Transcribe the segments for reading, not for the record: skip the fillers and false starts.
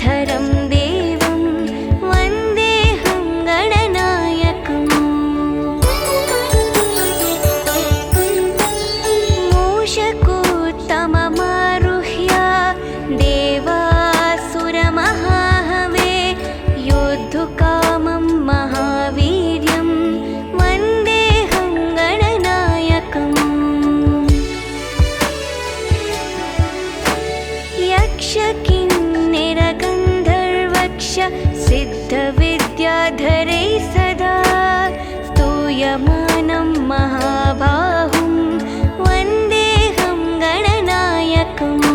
शुकधरं देवं वन्देऽहं गणनायकम्। मूषकोत्तममारुह्य देवासुरमहाहवे योद्धुकामं महावीर्यं वन्देऽहं गणनायकम्। यक्षकिन्निरगन्धर्वक्ष सिद्धविद्याधरैः सदा स्तूयमानं महाबाहुं वन्देऽहं गणनायकम्।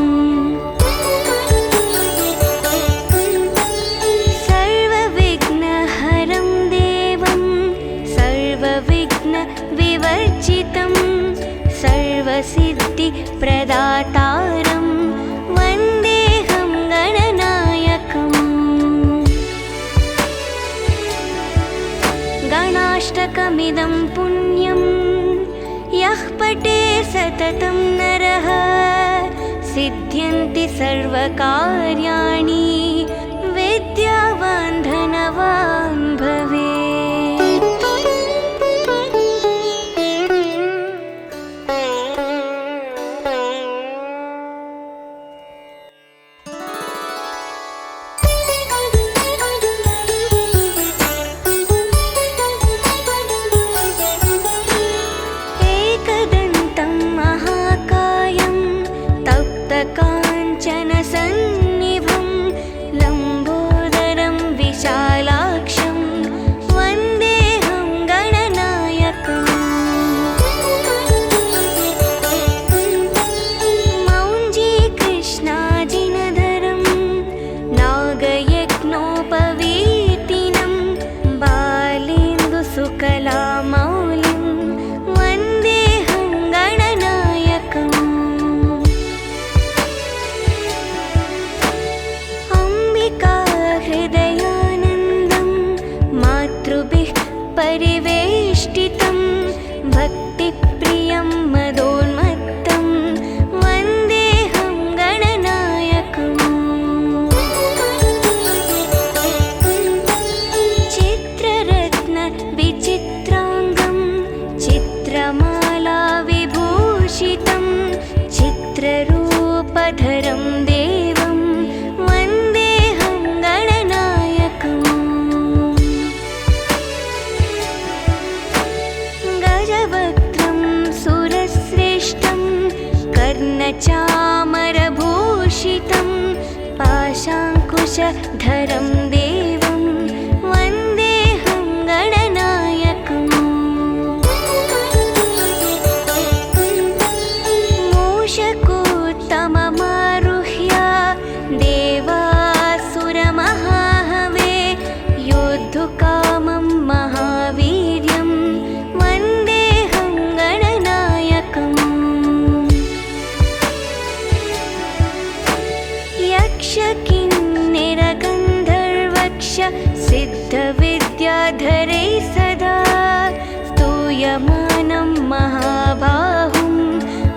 सर्वविघ्नहरं देवं सर्वविघ्नविवर्जितं सर्वसिद्धिप्रदातारं वन्देऽहं गणनायकम्। गणाष्टकमिदं पुण्यं यः पठे सततं नरः सिद्ध्यन्ति सर्वकार्याणि विद्यावान् धनवान् भवेत्। एकदन्तं महाकायं तप्तकाञ्चनसन्निभं लम्बोदरं विशालाक्षं वन्देऽहं गणनायकम्। मौञ्जीकृष्णाजिनधरं नागयज्ञोपवीतिनं बालेन्दुसुकलामौलिं वन्देऽहं गणनायकम्। अम्बिकाहृदयानन्दं मातृभिः परिवेष्टितं भक्तिप्रियं मदोन्मत्तं वन्देऽहं गणनायकम्। चित्ररत्नविचित्राङ्गं चित्रमालाविभूषितं चित्ररूपधरं देवं वन्देऽहं गणनायकम्। गजवक्त्रं सुरश्रेष्ठं कर्णचामरभूषितं पाशाङ्कुशधरं देवं वन्देऽहं गणनायकम्। मूषकोत्तममारुह्य देवासुरमहाहवे योद्धुकामं महावीर्यं वन्देऽहं गणनायकम्। यक्षकिन्निरगन्धर्वक्ष सिद्धविद्याधरैः सदा स्तूयमानं महाबाहुं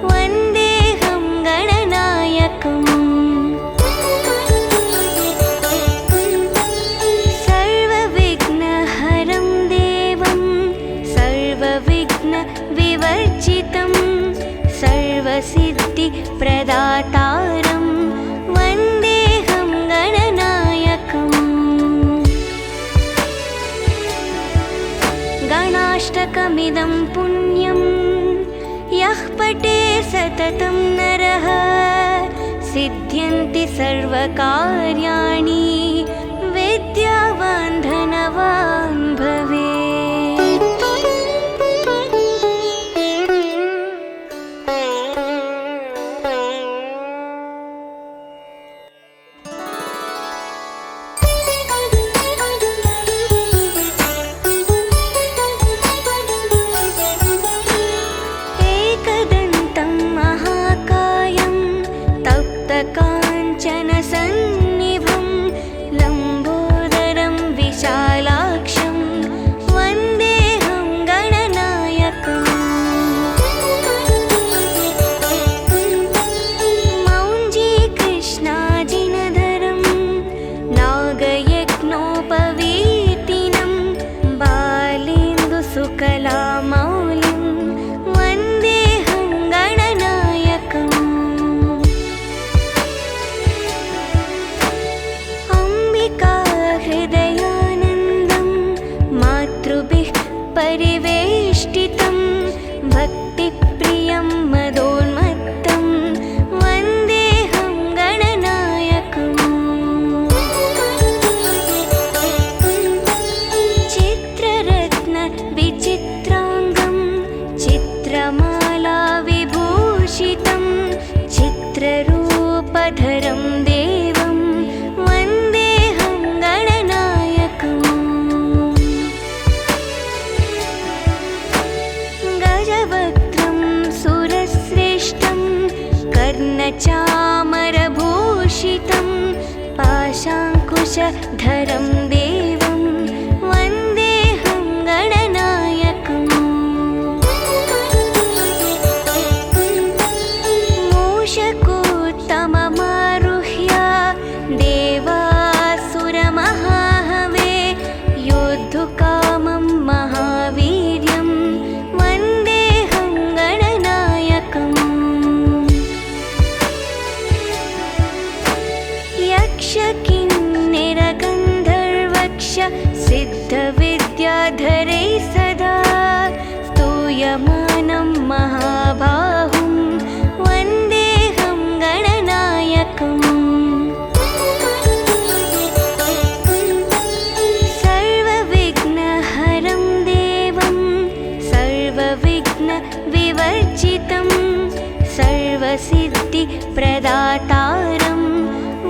वन्देऽहं गणनायकम्। सर्वविघ्नहरं देवं सर्वविघ्नविवर्जितं सर्वसिद्धिप्रदातारं वन्देऽहं गणनायकम्। गणाष्टकमिदं पुण्यं यः पठे सततं नरः सिद्ध्यन्ति सर्वकार्याणि विद्यावान् धनवान् भवेत्। एकदन्तं महाकायं तप्तकाञ्चनसन्निभं लम्बोदरं विशालाक्षं कर्णचामरभूषितं पाशाङ्कुशधरं देवं वन्देऽहं गणनायकम् मूषकोत्तममारुह्य देवासुरमहाहवे योद्धुकामं महावीर्यं वन्देऽहं गणनायकम् यक्षकिन्निरगन्धर्वक्ष सिद्धविद्याधरैः सदा स्तूयमानं महाबाहुं वन्देऽहं गणनायकम् सर्वविघ्नहरं देवं सर्वविघ्नविवर्जितं सर्वसिद्धिप्रदातारं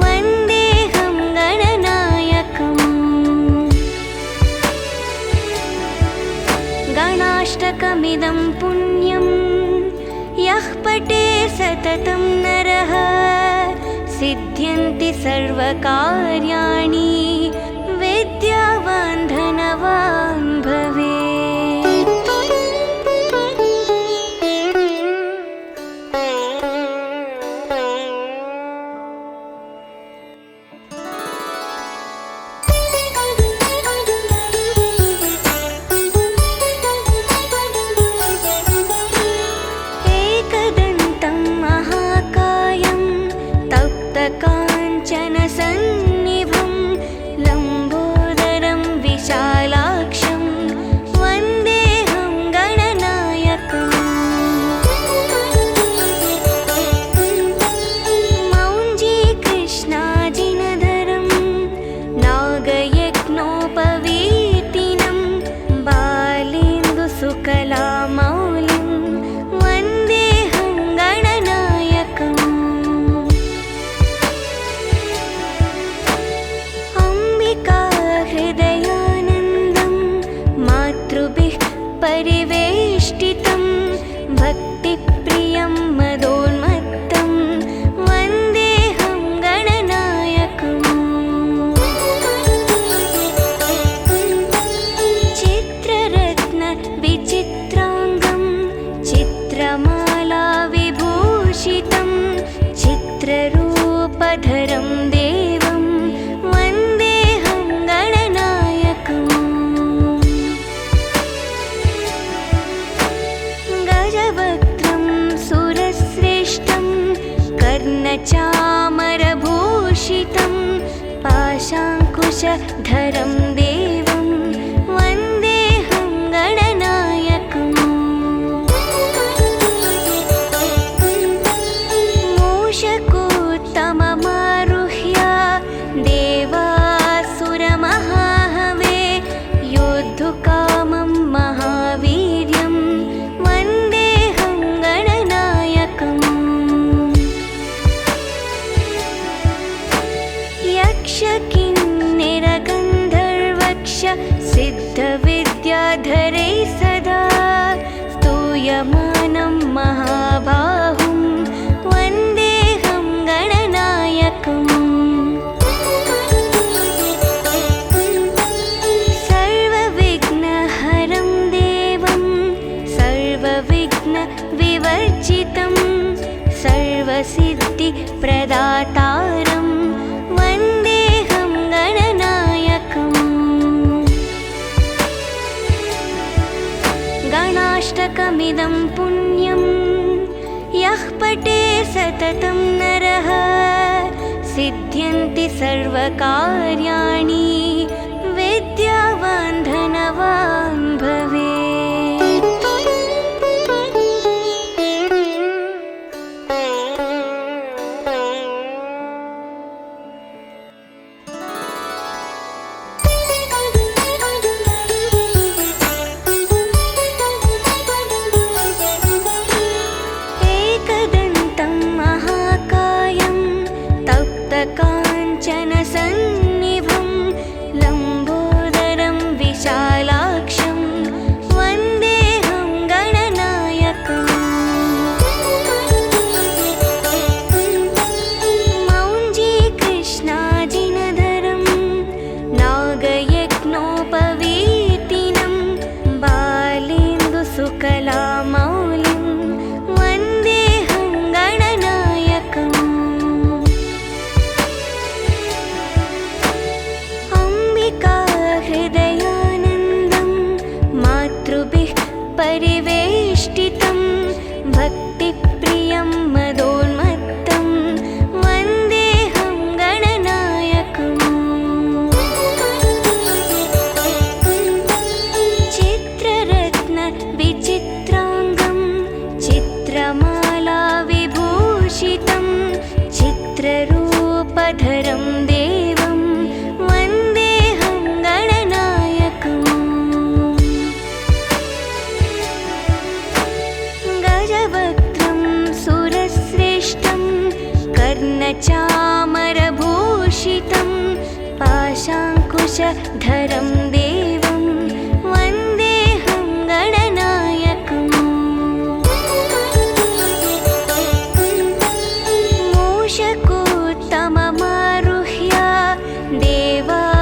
वन्देऽहं गणनायकम् गणाष्टकमिदं पुण्यं यः पठे सततं नरः सिद्ध्यन्ति सर्वकार्याणि विद्यावान् धनवान् भवेत्। एकदन्तं महाकायं तप्तकाञ्चनसन्निभं लम्बोदरं विशालाक्षं वन्देऽहं गणनायकम् मौञ्जीकृष्णाजिनधरं नागयज्ञोपवीतिनं बालेन्दुसुकलामौलिं वन्देऽहं गणनायकम् अम्बिकाहृदयानन्दं मातृभिः परिवेष्टितं भक्तिप्रियं मदोन्मत्तं वन्देऽहं गणनायकम् चित्ररत्नविचित्राङ्गं चित्रमालाविभूषितं चित्ररूपधरं देवं वन्देऽहं गणनायकम् गजवक्त्रं सुरश्रेष्ठं कर्णचामरभूषितं पाशाङ्कुशधरं देवं वन्देऽहं गणनायकम् मूषकोत्तममारुह्य देवासुरमहाहवे योद्धुकामं महावीर्यं वन्देऽहं गणनायकम् यक्षकिन्निरगन्धर्वक्ष सिद्धविद्याधरैः सदा स्तूयमानं महाबाहुं वन्देऽहं गणनायकम् सर्वविघ्नहरं देवं सर्वविघ्नविवर्जितं सर्वसिद्धिप्रदातारं वन्देऽहं गणनायकम् गणाष्टकमिदं पुण्यं यः पठे सततं नरः सिद्ध्यन्ति सर्वकार्याणि विद्यावान् धनवान् भवेत्। एकदन्तं महाकायं तप्तकाञ्चनसन्निभं लम्बोदरं विशालाक्षं विभूषितं चित्ररूपधरं देवं वन्देऽहं गणनायकम् गजवक्त्रं सुरश्रेष्ठं कर्णचामरभूषितं पाशाङ्कुशधरं देवं वन्देऽहं गणनायकम् मूषकोत्तममारुह्य देवासुरमहाहवे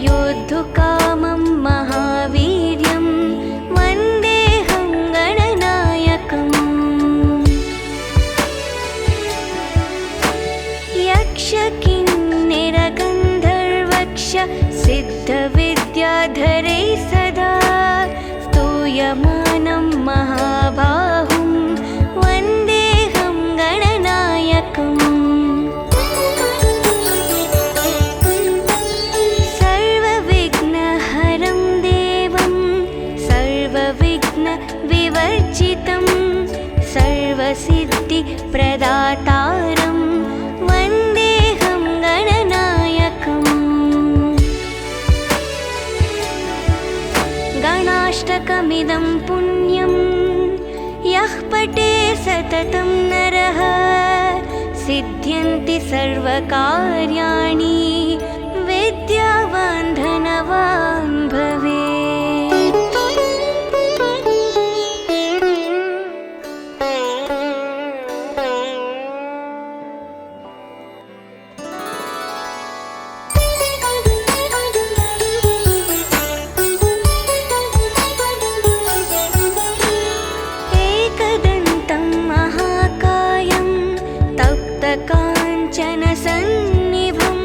योद्धुकामं महावीर्यं वन्देऽहं गणनायकम् यक्षकिन्निरगन्धर्वक्ष सिद्धविद्याधरैः सदा स्तूयमानं महाबाहुं वन्देऽहं गणनायकम् सर्वविघ्नहरं देवं सर्वविघ्नविवर्जितं सर्वसिद्धिप्रदातारं वन्देऽहं गणनायकम् गणाष्टकमिदं पुण्यं यः पठे सततं नरः सिद्ध्यन्ति सर्वकार्याणि विद्यावान् धनवान् भवेत्। एकदन्तं महाकायं तप्तकाञ्चनसन्निभं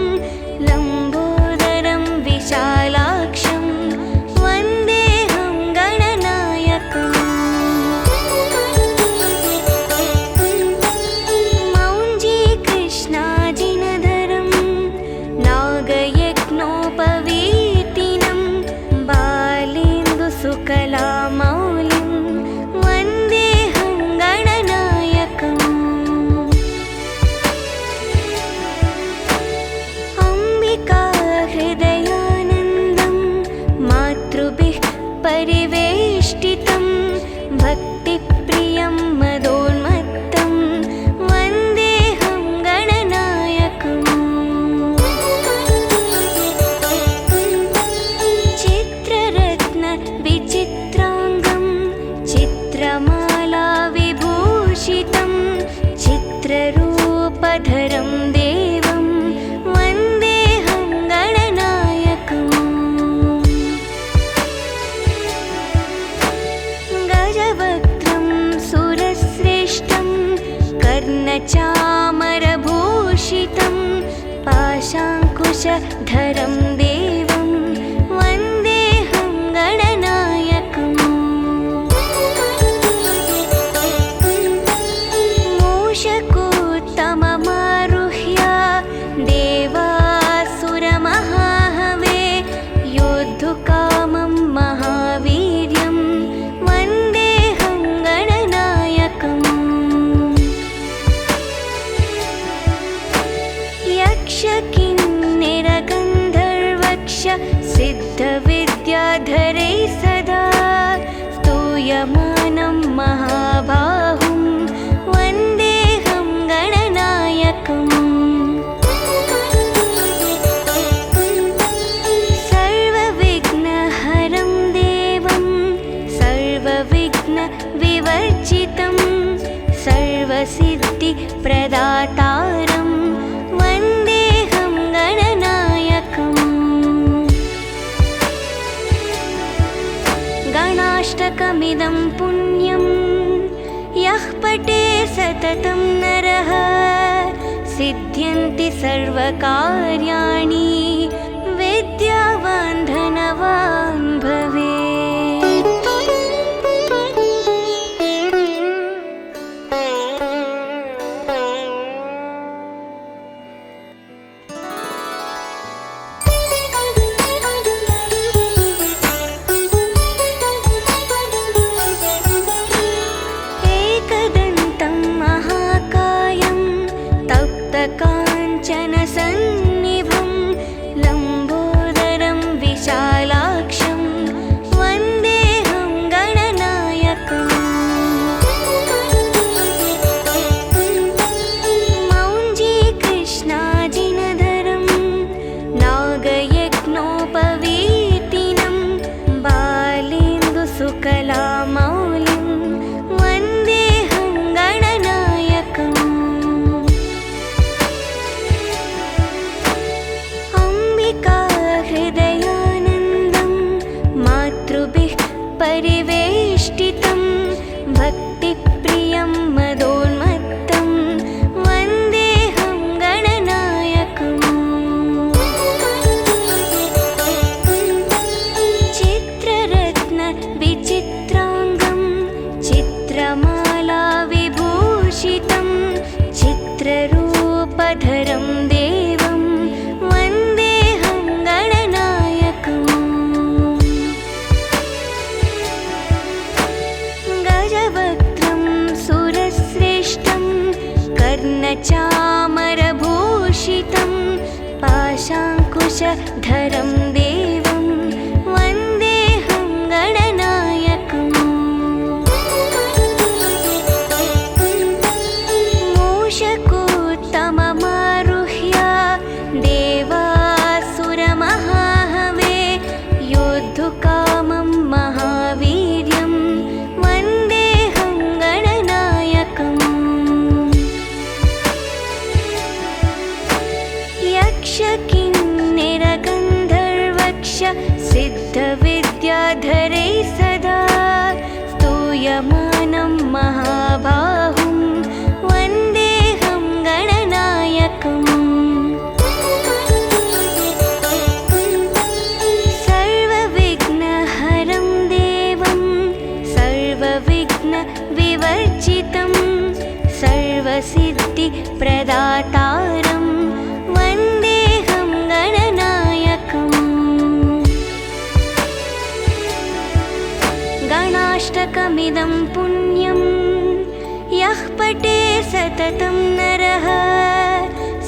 लम्बोदरं विशालाक्षं वन्देऽहं गणनायकम् मौञ्जीकृष्णाजिनधरं नागयज्ञोपवीतिनं बालेन्दुसुकलामौलिं वन्देऽहं गणनायकम् अम्बिकाहृदयानन्दं मातृभिः परिवेष्टितं भक्तिप्रियं मदोन्मत्तं वन्देऽहं गणनायकम् चित्ररत्नविचित्राङ्गं चित्रमालाविभूषितं चित्ररूपधरं देवं वन्देऽहं गणनायकम् गजवक्त्रं सुरश्रेष्ठं कर्णचामरभूषितं पाशाङ्कुशधरं देवं वन्देऽहं गणनायकम् मूषकोत्तममारुह्य देवासुरमहाहवे योद्धुकामं महावीर्यं वन्देऽहं गणनायकम् यक्षकिन्निरगन्धर्वक्ष सिद्धविद्याधरैः सदा स्तूयमानं महाबाहुं वन्देऽहं गणनायकम् सर्वविघ्नहरं देवं सर्वविघ्नविवर्जितं सर्वसिद्धिप्रदातारं वन्देऽहं गणनायकम् गणाष्टकमिदं पुण्यं यः पठे सततं नरः सिद्ध्यन्ति सर्वकार्याणि विद्यावान् धनवान् भवेत्। एकदन्तं प्रियं मदोन्मत्तं वन्देऽहं गणनायकम् चित्ररत्न विचित्राङ्गं चित्रमाला विभूषितं चित्ररूपधरं देवं वन्देऽहं गणनायकम् गजवक्त्रं सुरश्रेष्ठं कर्णचामरभूषितं पाशाङ्कुशधरं देवं वन्देऽहं गणनायकम् मूषकोत्तममारुह्य देवासुरमहाहवे योद्धुकामं महावीर्यं वन्देऽहं गणनायकम् यक्षकिन्निरगन्धर्वक्ष सिद्धविद्याधरै सदा स्तूयमानं महाबाहुं वन्देऽहं गणनायकम् सर्वविघ्नहरं देवं सर्वविघ्नविवर्जितं सर्वसिद्धिप्रदातारं वन्देऽहं गणनायकम् गणाष्टकमिदं पुण्यं यः पठे सततं नरः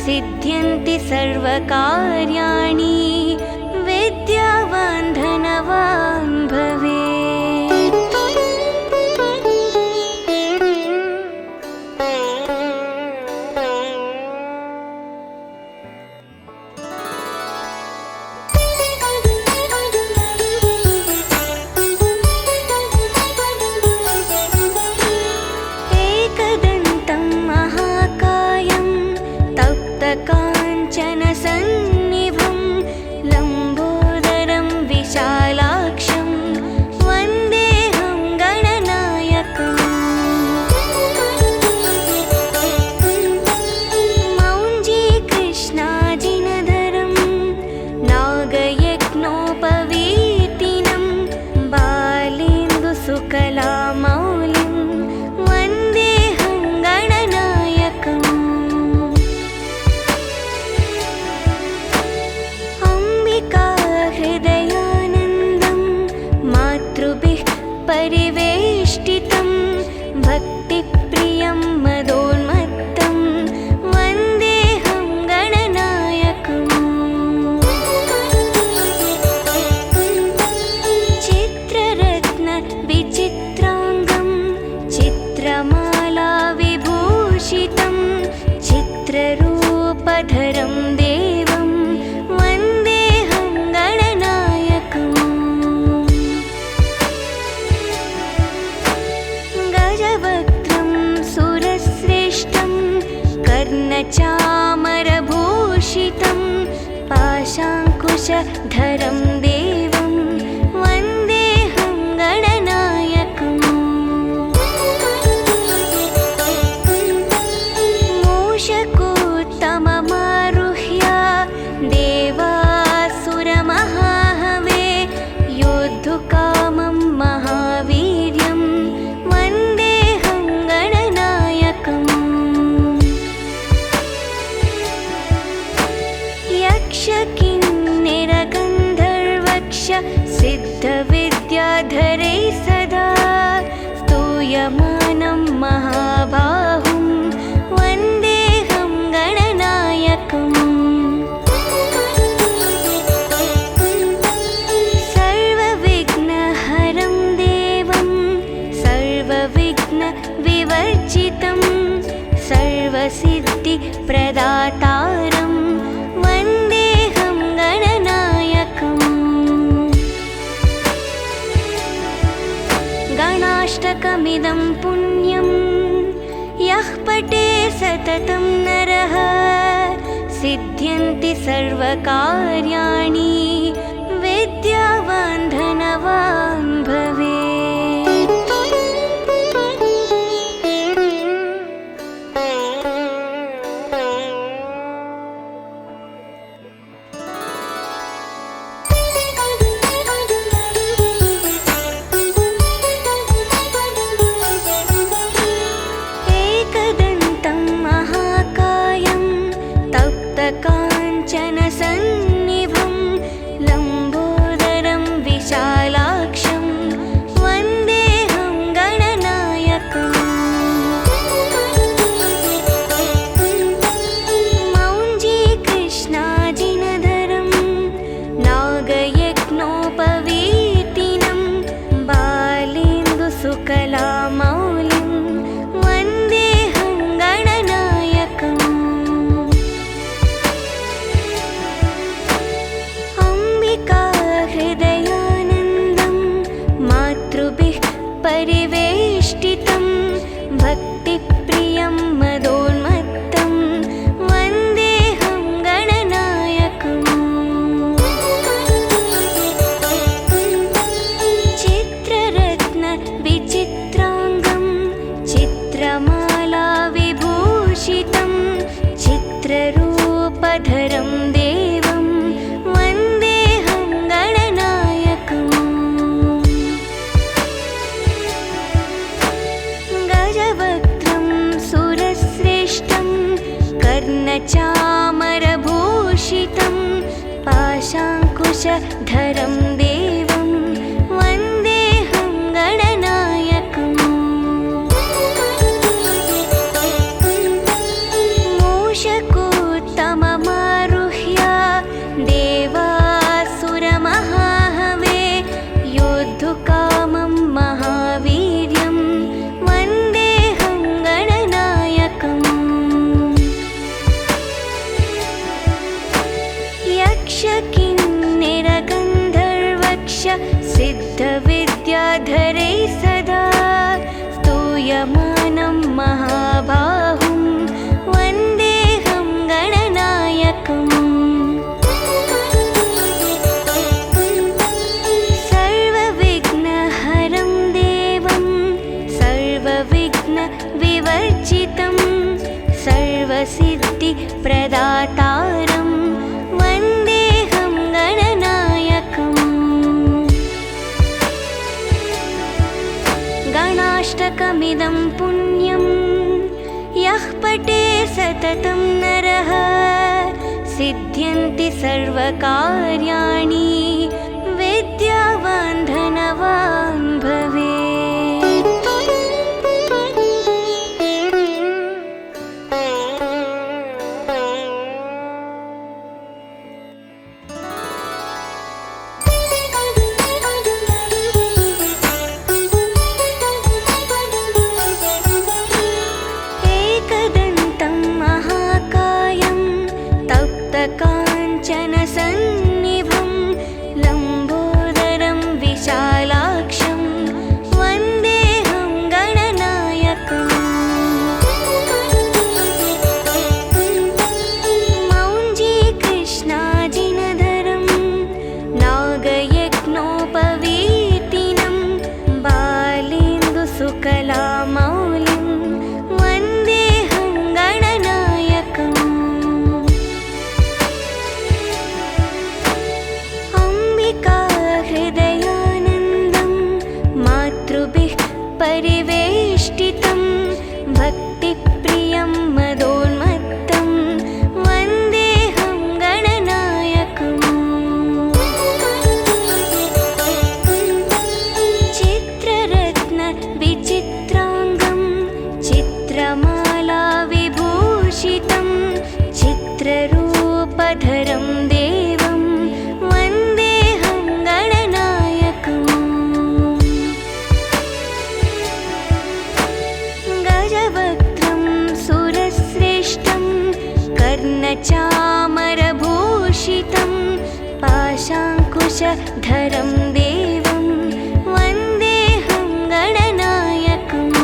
सिद्ध्यन्ति सर्वकार्याणि विद्यावान् धनवान् भवेत्। एकदन्तं महाकायं तप्तकाञ्चनसन्निभं लम्बोदरं विशालाक्षं वन्देऽहं गणनायकम् मौञ्जीकृष्णाजिनधरं नागयज्ञोपवीतिनं बालेन्दुसुकलामौलिं वन्देऽहं गणनायकम् अम्बिकाहृदयानन्दं मातृभिः परिवेष्टितं भक्तिप्रियं मदोन्मत्तं वन्देऽहं गणनायकम् चित्ररत्न विचित्राङ्गं चित्रमाला विभूषितं चित्ररूपधरं देवं वन्देऽहं गणनायकम् गजवक्त्रं सुरश्रेष्ठं कर्णचामरभूषितं पाशाङ्कुशधरं देवं वन्देऽहं गणनायकम् मूषकोत्तममारुह्य देवासुरमहाहवे योद्धुकामं महावीर्यं वन्देऽहं गणनायकम् यक्षकिन्निरगन्धर्वक्ष सिद्धविद्याधरै सदा स्तूयमानं महाबाहुं वन्देऽहं गणनायकम् सर्वविघ्नहरं देवं सर्वविघ्नविवर्जितं सर्वसिद्धिप्रदातारं वन्देऽहं गणनायकम् गणाष्टकमिदं पुण्यं यः पठे सततं नरः सिद्ध्यन्ति सर्वकार्याणि विद्यावान् धनवान् भवेत्। विद्याधरं देवं वन्देऽहं गणनायकम् गजवक्त्रं सुरश्रेष्ठं कर्णचामरभूषितं पाशाङ्कुशधरं देवं वन्देऽहं गणनायकम् मूषकोत्तममारुह्य देवासुरमहाहवे योद्धुकामं महावीर्यं वन्देऽहं गणनायकम् यक्षकिन्निरगन्धर्वक्ष सिद्धविद्याधरैः सदा स्तूयमानं महाबाहुं वन्देऽहं गणनायकम् सर्वविघ्नहरं देवं सर्वविघ्नविवर्जितं सर्वसिद्धिप्रदातारं वन्देऽहं गणनायकम् गणाष्टकमिदं पुण्यं यः पठे सततं नरः सिद्ध्यन्ति सर्वकार्याणि विद्यावान् धनवान् भवेत्। एकदन्तं महाकायं तप्तकाञ्चनसन्निभं लम्बोदरं विशालाक्षं वन्देऽहं गणनायकम् मौञ्जीकृष्णाजिनधरं नागयज्ञोपवीतिनं बालेन्दुसुकलामौलिं वन्देऽहं गणनायकम् अम्बिकाहृदयानन्दं मातृभिः परिवेष्टितं भक्तिप्रियं मदोन्मत्तं वन्देऽहं गणनायकम् चित्ररत्नविचित्राङ्गं चित्रमालाविभूषितं चित्ररूपधरं देवं वन्देऽहं गणनायकम् गजवक्त्रं सुरश्रेष्ठं कर्णचामरभूषितं पाशाङ्कुशधरं देवं वन्देऽहं गणनायकम्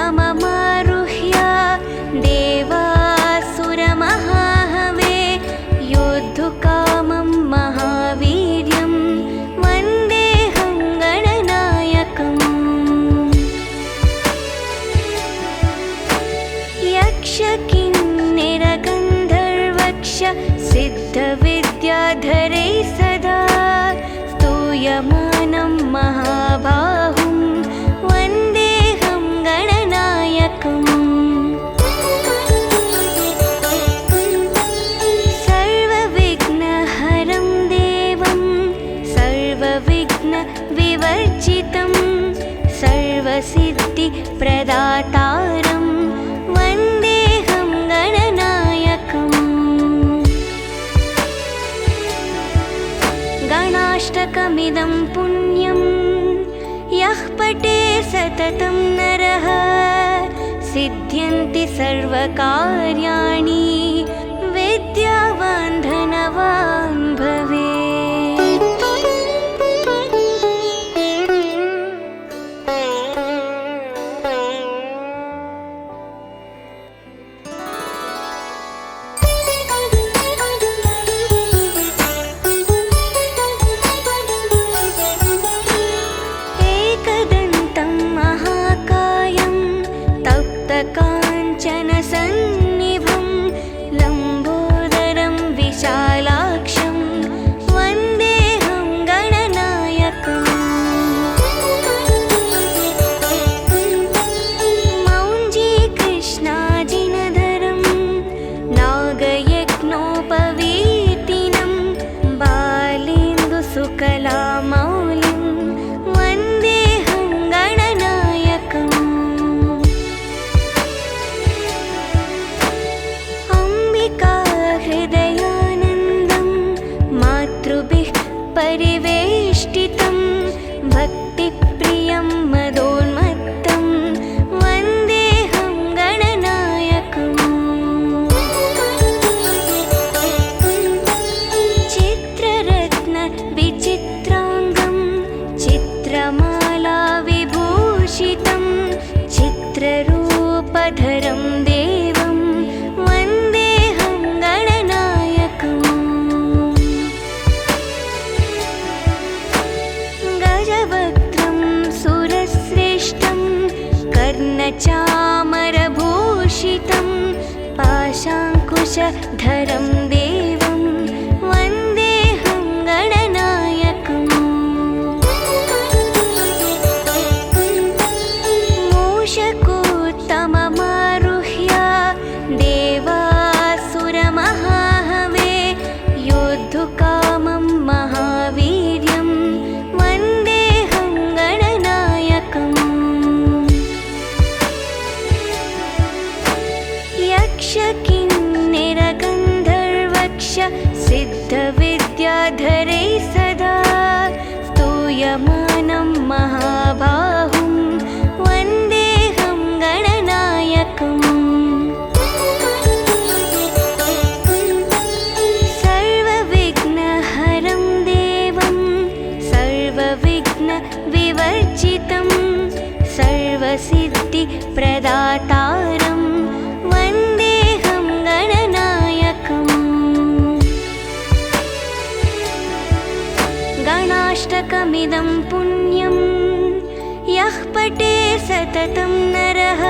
मूषकोत्तममारुह्य देवासुरमहाहवे योद्धुकामं महावीर्यं वन्देऽहं गणनायकम् यक्षकिन्निरगन्धर्वक्ष सिद्धविद्याधरैः सदा स्तूयमानं महाबाहुं वन्देऽहं गणनायकम् सर्वविघ्नहरं देवं सर्वविघ्नविवर्जितं सर्वसिद्धिप्रदातारं वन्देऽहं गणनायकम् गणाष्टकमिदं पुण्यं यः पठे सततं नरः सिद्ध्यन्ति सर्वकार्याणि विद्यावान् धनवान् भवेत्। गजवक्त्रं सुरश्रेष्ठं कर्णचामरभूषितं पाशाङ्कुशधरं देवं वन्देऽहं गणनायकम् मूषकोत्तममारुह्य देवासुरमहाहवे योद्धुकामं महावीर्यं वन्देऽहं गणनायकम् यक्षकिन्निरगन्धर्वक्ष सिद्धविद्याधरैः सदा स्तूयमानं महाबाहुं वन्देऽहं गणनायकम् सर्वविघ्नहरं देवं सर्वविघ्नविवर्जितं सर्वसिद्धिप्रदातारं वन्देऽहं गणनायकम् गणाष्टकमिदं पुण्यं यः पठे सततं नरः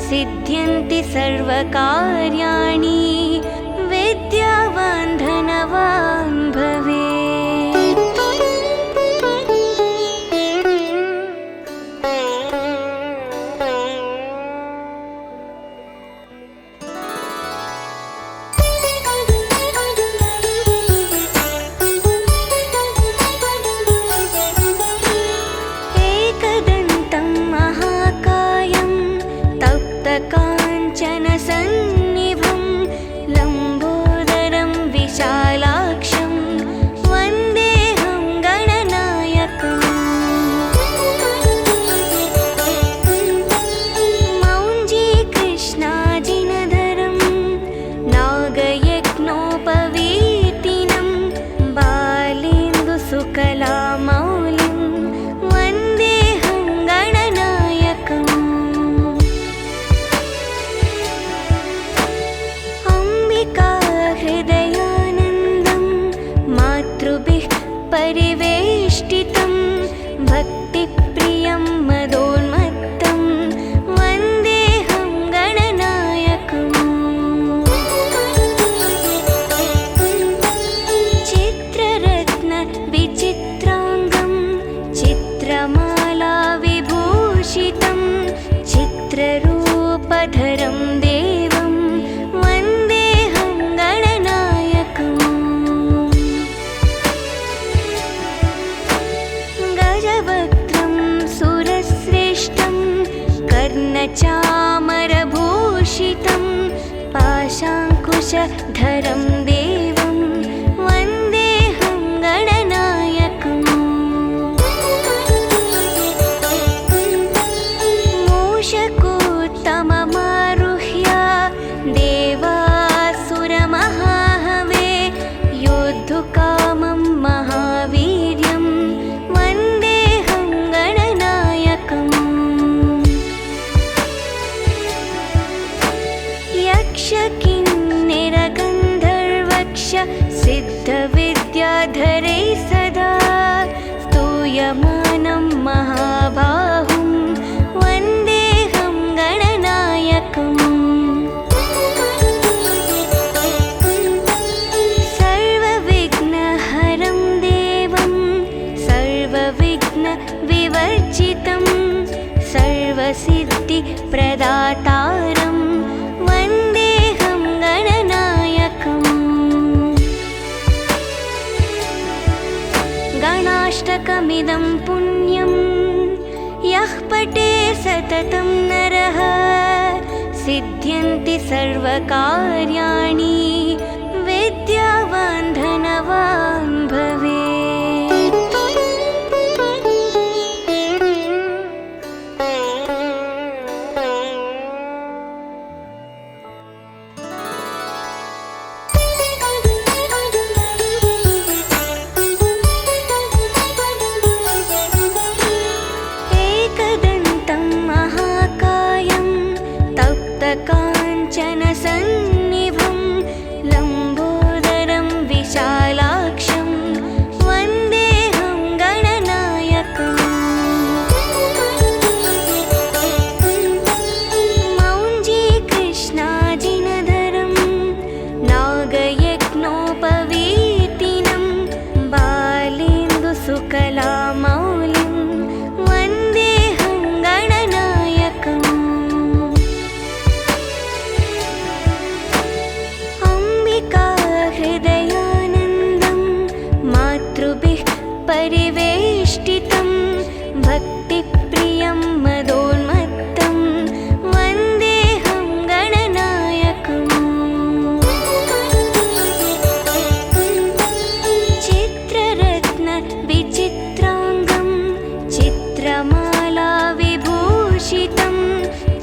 सिद्ध्यन्ति सर्वकार्याणि विद्यावान् धनवान् भवेत्। एकदन्तं महाकायं तप्तकाञ्चनसन्निभं लम्बोदरं विशालाक्षं वन्देऽहं गणनायकम् मौञ्जीकृष्णाजिनधरं नागयज्ञोपवीतिनं बालेन्दुसुकलामौलिं वन्देऽहं गणनायकम् अम्बिकाहृदयानन्दं मातृभिः परिवेष्टितं भक्तिप्रियं मदोन्मत्तं वन्देऽहं गणनायकम् चित्ररत्नविचित्राङ्गं चित्रमालाविभूषितं चित्ररूपधरं देवं वन्देऽहं गणनायकम् गजवक्त्रं सुरश्रेष्ठं कर्णचामरभूषितं पाशाङ्कुशधरं देवं वन्देऽहं गणनायकम् मूषकोत्तममारुह्य देवासुरमहाहवे योद्धुकामं महावीर्यं वन्देऽहं गणनायकम् यक्षकिन्निरगन्धर्वक्ष सिद्धविद्याधरैः सदा स्तूयमानं महाबाहुं वन्देऽहं गणनायकम् सर्वविघ्नहरं देवं सर्वविघ्नविवर्जितं सर्वसिद्धिप्रदातारं वन्देऽहं गणनायकम् गणाष्टकमिदं पुण्यं यः पठे सततं नरः सिद्ध्यन्ति सर्वकार्याणि विद्यावान् धनवान् भवेत्। एकदन्तं महाकायं तप्तकाञ्चनसन्निभं लम्बोदरं विशालाक्षं सकलामौलिं वन्देऽहं गणनायकम् अम्बिका हृदयानन्दं मातृभिः परिवेष्टितं भक्तिप्रियं मदोन्मत्तं वन्देऽहं गणनायकम् चित्ररत्नविचित्राङ्गं चित्रमाला विभूषितं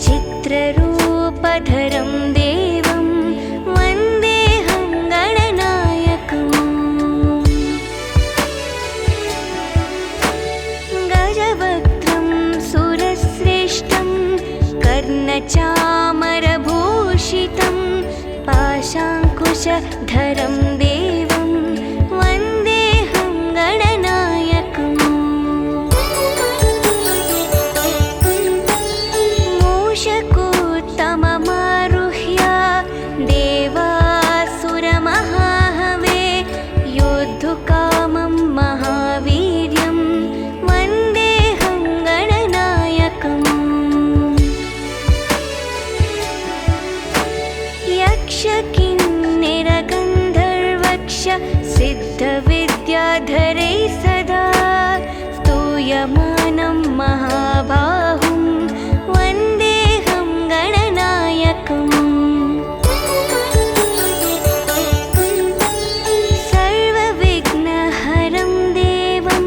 चित्ररूपधरं देवं वन्देऽहं गणनायकम् गजवक्त्रं सुरश्रेष्ठं कर्णचामरभूषितं पाशाङ्कुशधरं देवं वन्देऽहं गणनायकम् मूषकोत्तममारुह्य देवासुरमहाहवे योद्धुकामं महावीर्यं वन्देऽहं गणनायकम् यक्षकिन्निरगन्धर्वक्ष सिद्धविद्याधरैः सदा स्तूयमानं महाबाहुं वन्देऽहं गणनायकम् सर्वविघ्नहरं देवं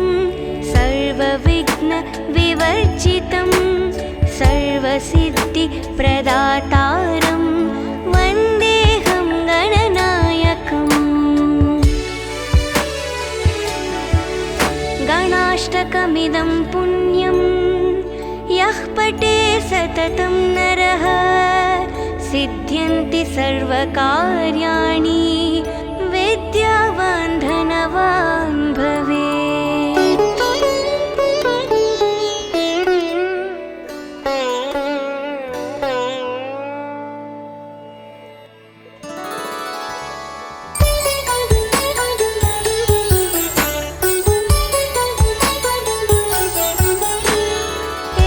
सर्वविघ्नविवर्जितं सर्वसिद्धिप्रदातारं वन्देऽहं गणनायकम् गणाष्टकमिदं पुण्यं यः पठे सततं नरः सिद्ध्यन्ति सर्वकार्याणि विद्यावान् धनवान् भवेत्।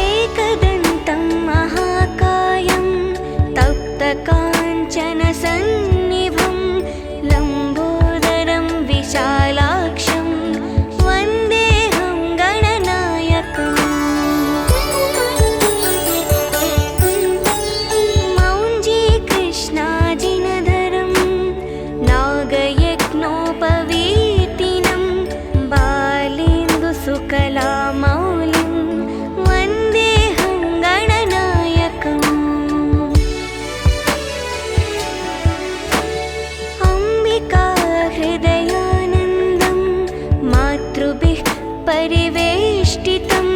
एकदन्तं महाकायं तप्तकाञ्चनसन्निभं लम्बोदरं विशालाक्षं वन्देऽहं गणनायकम् मौञ्जीकृष्णाजिनधरं नागयज्ञोपवीतिनं बालेन्दुसुकलामौलिं वन्देऽहं गणनायकम् अम्बिका हृदयानन्दं मातृभिः परिवेष्टितं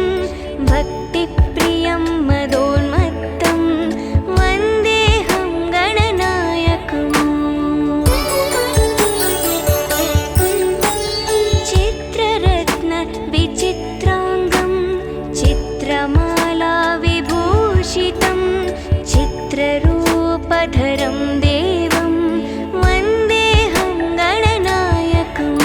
भक्तिप्रियं मदोन्मत्तं वन्देऽहं गणनायकम् चित्ररत्नविचित्राङ्गं चित्रमाला विभूषितं चित्ररूपधरं देवं वन्देऽहं गणनायकम्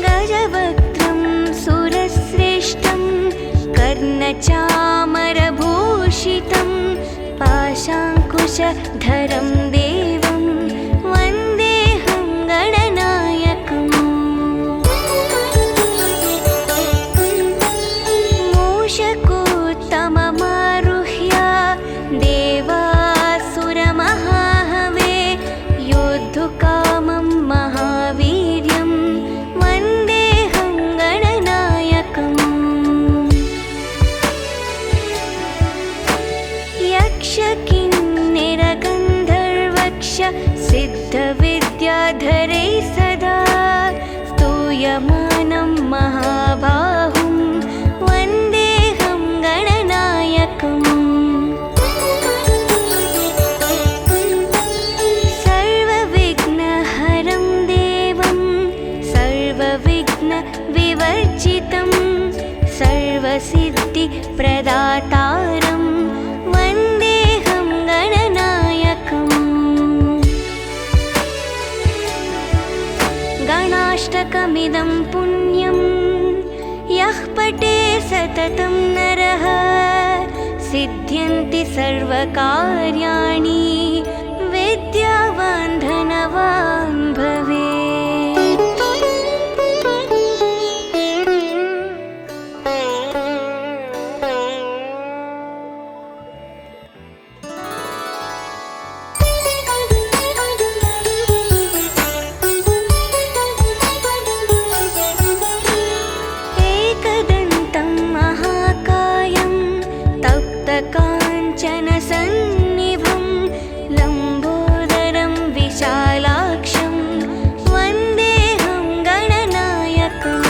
गजवक्त्रं सुरश्रेष्ठं कर्णचामरभूषितं पाशाङ्कुशधरं देवं वन्देऽहं गणनायकम् मूषकोत्तममारुह्य देवासुरमहाहवे योद्धुकामं महावीर्यं वन्देऽहं गणनायकम् यक्षकिन्निरगन्धर्वक्ष सिद्धविद्याधरैः सदा स्तूयमानं महाबाहुं वन्देऽहं गणनायकम् सर्वविघ्नहरं देवं सर्वविघ्नविवर्जितं सर्वसिद्धिप्रदातारं वन्देऽहं गणनायकम् गणाष्टकमिदं पुण्यं यः पठे सततं नरः सिद्ध्यन्ति सर्वकार्याणि विद्यावान् धनवान् भवेत्। एकदन्तं महाकायं तप्तकाञ्चनसन्निभं लम्बोदरं विशालाक्षं वन्देऽहं गणनायकम्।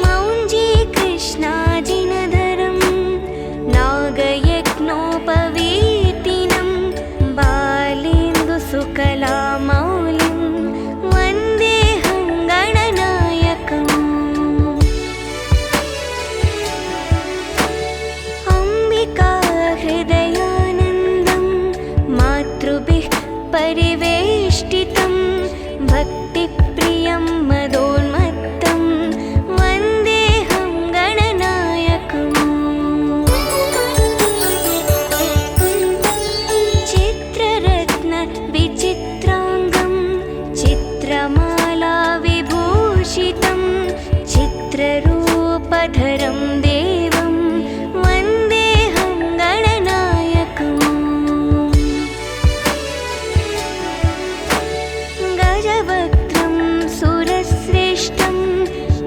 मौञ्जीकृष्णाजिनधरं नागयज्ञोपवीतिनं बालेन्दुसुकलामौलिं वन्देऽहं गणनायकम्। अम्बिका हृदयानन्दं मातृभिः परिवेष्टितं भक्तिप्रियं मदोन्मत्तं वन्देऽहं गणनायकम्। चित्ररत्नविचित्राङ्गं चित्रमाला विभूषितं चित्ररूपधरं देवं वन्देऽहं गणनायकम्। गजवक्त्रं सुरश्रेष्ठं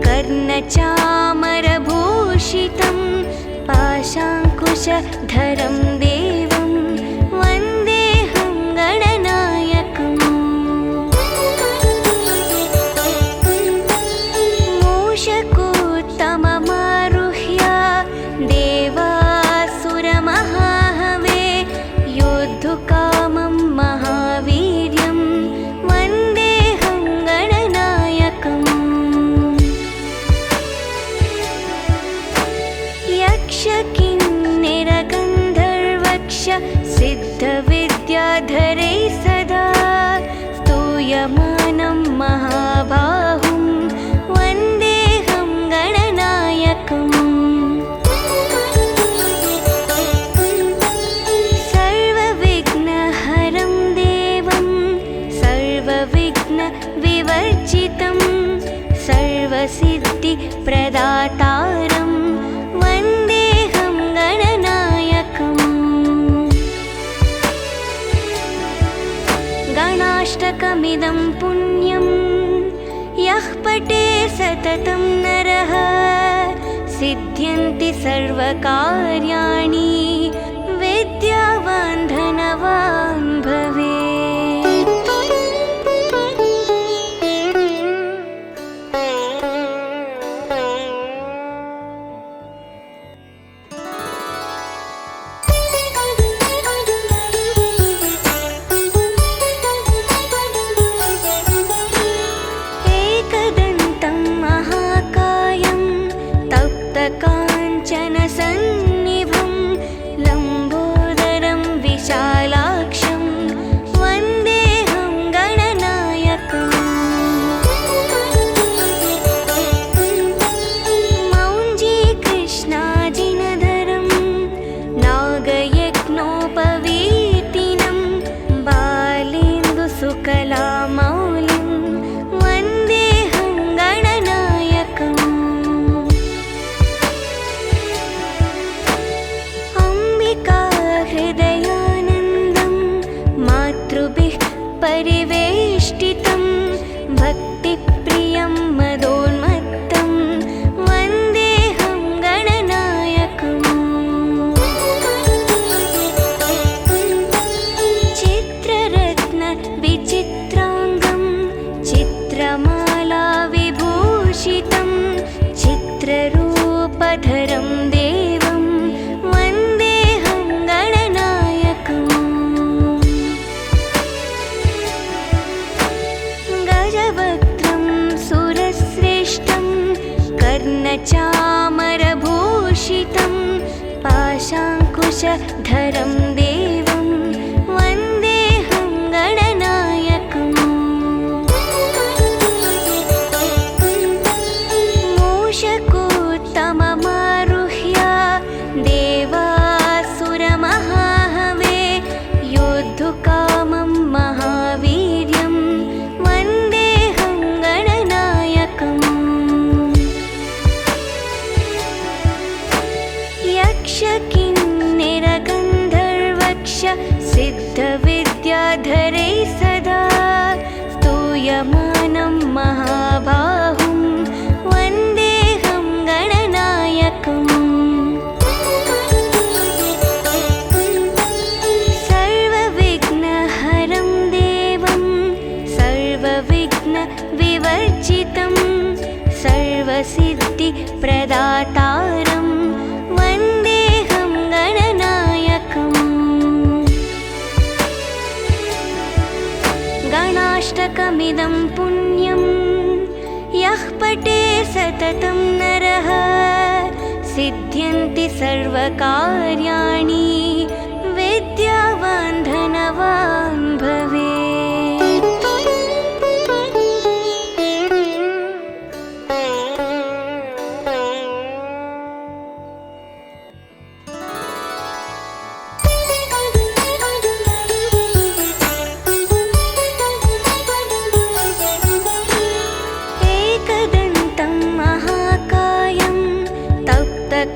कर्णचामरभूषितं पाशाङ्कुशधरं देवं वन्देऽहं गणनायकम्। मूषकोत्तममारुह्य देवासुरमहाहवे योद्धुकामं महावीर्यं वन्देऽहं गणनायकम्। यक्षकिन्निरगन्धर्वक्ष सिद्धविद्याधरै सदा स्तूयमानं महाबाहुं वन्देऽहं गणनायकम्। सर्वविघ्नहरं देवं सर्वविघ्नविवर्जितं सर्वसिद्धिप्रदातारं वन्देऽहं गणनायकम्। गणाष्टकमिदं पुण्यं यः पठे सततं नरः सिद्ध्यन्ति सर्वकार्याणि विद्यावान् धनवान् भवेत्। एकदन्तं महाकायं तप्तकाञ्चनसन्निभं लम्बोदरं विशालाक्षं वन्देऽहं गणनायकम्। मौञ्जीकृष्णाजिनधरं नागयज्ञोपवीतिनं बालेन्दुसुकलामौलिं वन्देऽहं गणनायकम्। अम्बिका हृदयानन्दं मातृभिः परिवेष्टितं भक्तिप्रियं मदोन्मत्तं वन्देऽहं गणनायकम्। चित्ररत्नविचित्राङ्गं चित्रमाला विभूषितं चित्ररूपधरं देवं वन्देऽहं गणनायकम्। गजवक्त्रं स्तूयमानं महाबाहुं वन्देऽहं गणनायकम् सर्वविघ्नहरं देवं सर्वविघ्नविवर्जितं सर्वसिद्धिप्रदातारं वन्देऽहं गणनायकम् गणाष्टकमिदं पुण्यं यः पठे सततं नरः सिद्ध्यन्ति सर्वकार्याणि विद्यावान् धनवान् भवेत्।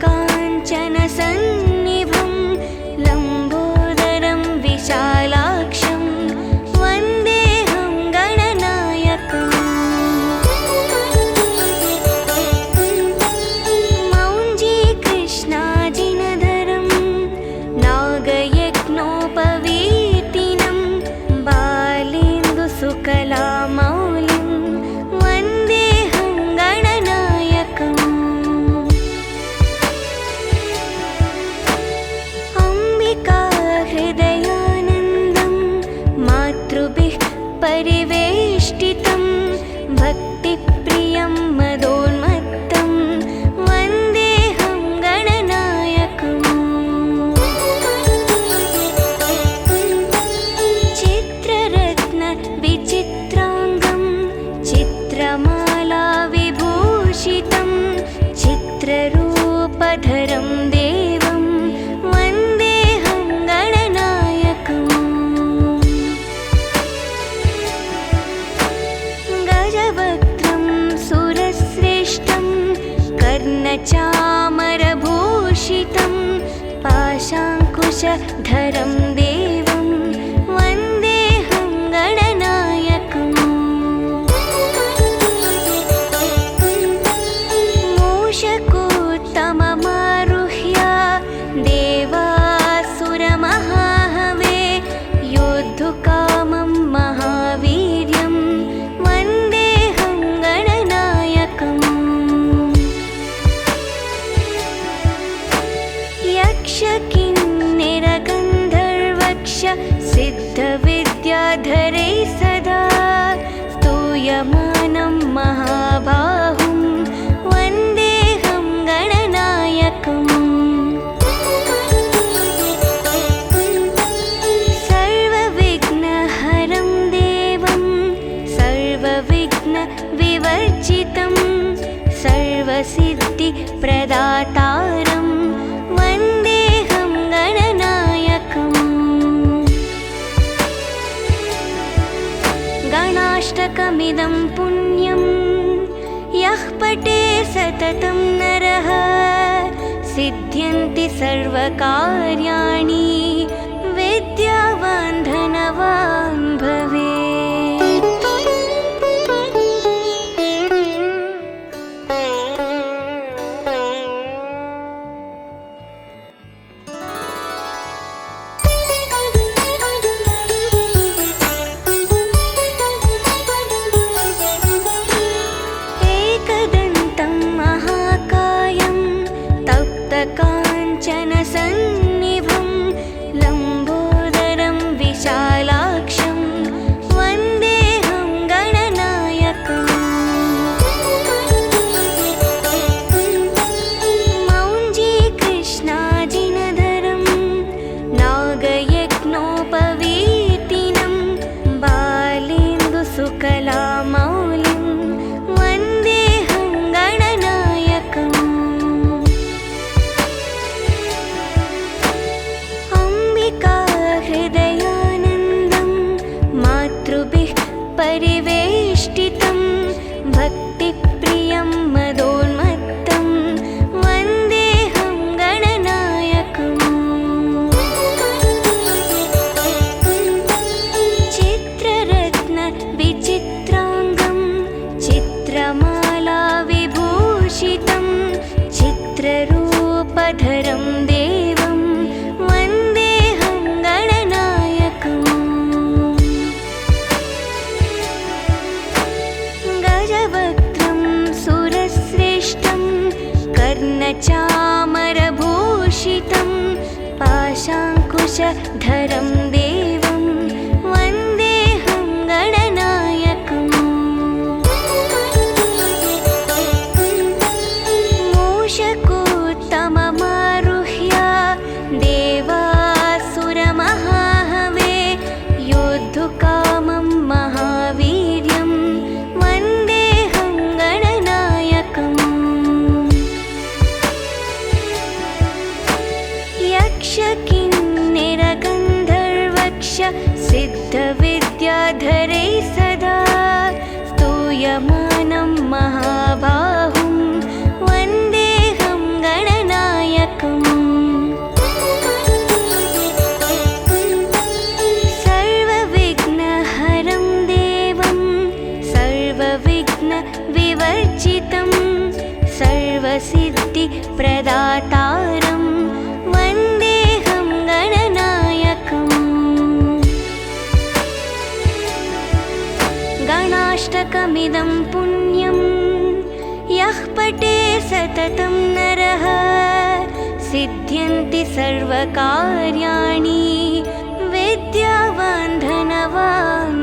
काञ्चनसन्निभं लम्बोदरं विशालाक्षं वन्देऽहं गणनायकम् मौञ्जीकृष्णाजिनधरं नागयज्ञोपवीतिनं बालेन्दुसुकलामौलिं वन्देऽहं गणनायकम् हृदयानन्दं मातृभिः परिवेष्टितं भक्तिप्रियं मदोन्मत्तं वन्देऽहं गणनायकम् चित्ररत्नविचित्राङ्गं चित्रमालाविभूषितं चित्ररूपधरं देवं वन्देऽहं गणनायकम् गजवक्त्रं सुरश्रेष्ठं कर्णचामरभूषितं पाशाङ्कुशधरं देवं वन्देऽहं गणनायकम् मूषकोत्तममारुह्य देवासुरमहाहवे योद्धुकामं महावीर्यं वन्देऽहं गणनायकम् यक्षकिन्निरगन्धर्वक्ष सिद्धविद्याधरे सदा स्तूयमानं महाबाहुं वन्देऽहं गणनायकम् सर्वविघ्नहरं देवं सर्वविघ्नविवर्जितं सर्वसिद्धिप्रदातारं वन्देऽहं गणनायकम् गणाष्टकमिदं पुण्यं यः पठे सततं नरः सिद्ध्यन्ति सर्वकार्याणि विद्यावान् धनवान् भवेत्। एकदन्तं महाकायं तप्तकाञ्चनसन्निभं लम्बोदरं विशालाक्षं वन्देऽहं गणनायकम् मौञ्जीकृष्णाजिनधरं नागयज्ञोपवीतिनं बालेन्दुसुकलामौलिं वन्देऽहं गणनायकम् हृदयानन्दं मातृभिः परिवेष्टितं भक्तिप्रियं मदोन्मत्तं वन्देऽहं गणनायकम् चामरभूषितं पाशाङ्कुशधरं देवं वन्देऽहं गणनायकम् मूषकोत्तममारुह्य देवासुरमहाहवे योद्धुकामं महावीर्यं वन्देऽहं गणनायकम् यक्षकिन्निरगन्धर्वक्ष सिद्धविद्याधरैः सदा स्तूयमानं महाबाहुं वन्देऽहं गणनायकम् सर्वविघ्नहरं देवं सर्वविघ्नविवर्जितं सर्वसिद्धिप्रदातारं वन्देऽहं गणनायकम् गणाष्टकमिदं पुण्यं यः पठे सततं नरः सिद्ध्यन्ति सर्वकार्याणि विद्यावान् धनवान्